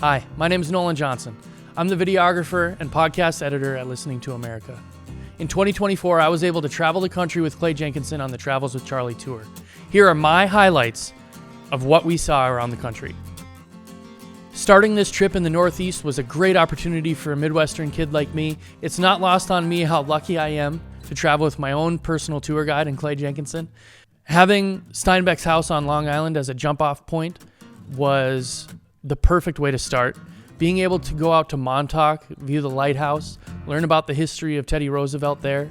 Hi, my name is Nolan Johnson. I'm the videographer and podcast editor at Listening to America. In 2024, I was able to travel the country with Clay Jenkinson on the Travels with Charley tour. Here are my highlights of what we saw around the country. Starting this trip in the Northeast was a great opportunity for a Midwestern kid like me. It's not lost on me how lucky I am to travel with my own personal tour guide in Clay Jenkinson. Having Steinbeck's house on Long Island as a jump-off point was the perfect way to start. Being able to go out to Montauk, view the lighthouse, learn about the history of Teddy Roosevelt there.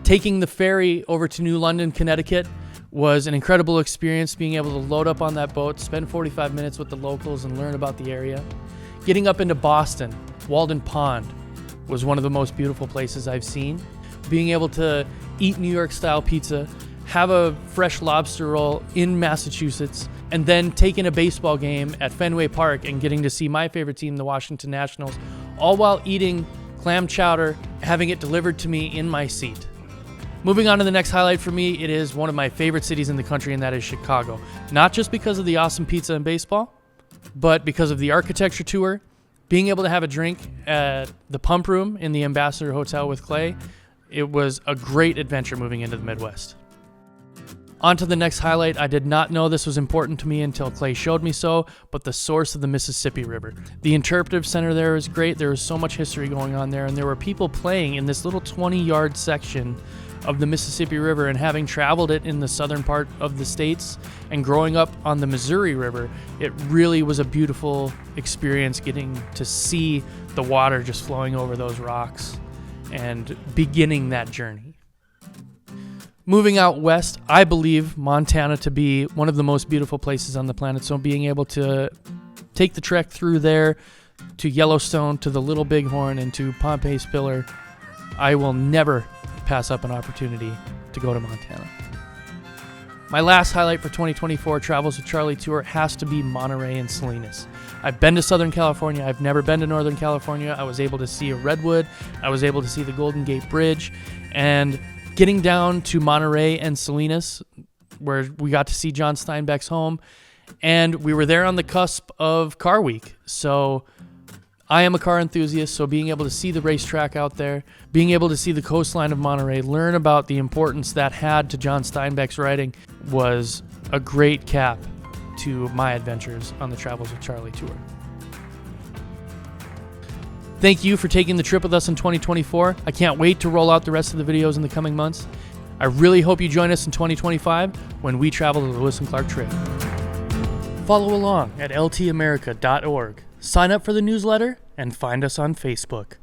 Taking the ferry over to New London, Connecticut was an incredible experience, being able to load up on that boat, spend 45 minutes with the locals and learn about the area. Getting up into Boston, Walden Pond was one of the most beautiful places I've seen. Being able to eat New York style pizza, have a fresh lobster roll in Massachusetts, and then taking a baseball game at Fenway Park and getting to see my favorite team, the Washington Nationals, all while eating clam chowder, having it delivered to me in my seat. Moving on to the next highlight for me, it is one of my favorite cities in the country, and that is Chicago. Not just because of the awesome pizza and baseball, but because of the architecture tour, being able to have a drink at the Pump Room in the Ambassador Hotel with Clay. It was a great adventure moving into the Midwest. On to the next highlight. I did not know this was important to me until Clay showed me so, but the source of the Mississippi River. The interpretive center there is great. There was so much history going on there, and there were people playing in this little 20-yard section of the Mississippi River, and having traveled it in the southern part of the states and growing up on the Missouri River, it really was a beautiful experience getting to see the water just flowing over those rocks and beginning that journey. Moving out west, I believe Montana to be one of the most beautiful places on the planet. So being able to take the trek through there to Yellowstone, to the Little Bighorn, and to Pompey Spiller, I will never pass up an opportunity to go to Montana. My last highlight for 2024 Travels with Charley tour has to be Monterey and Salinas. I've been to Southern California. I've never been to Northern California. I was able to see a redwood. I was able to see the Golden Gate Bridge, and getting down to Monterey and Salinas, where we got to see John Steinbeck's home, and we were there on the cusp of Car Week. So I am a car enthusiast, so being able to see the racetrack out there, being able to see the coastline of Monterey, learn about the importance that had to John Steinbeck's writing was a great cap to my adventures on the Travels with Charley tour. Thank you for taking the trip with us in 2024. I can't wait to roll out the rest of the videos in the coming months. I really hope you join us in 2025 when we travel to the Lewis and Clark Trail. Follow along at ltamerica.org. Sign up for the newsletter and find us on Facebook.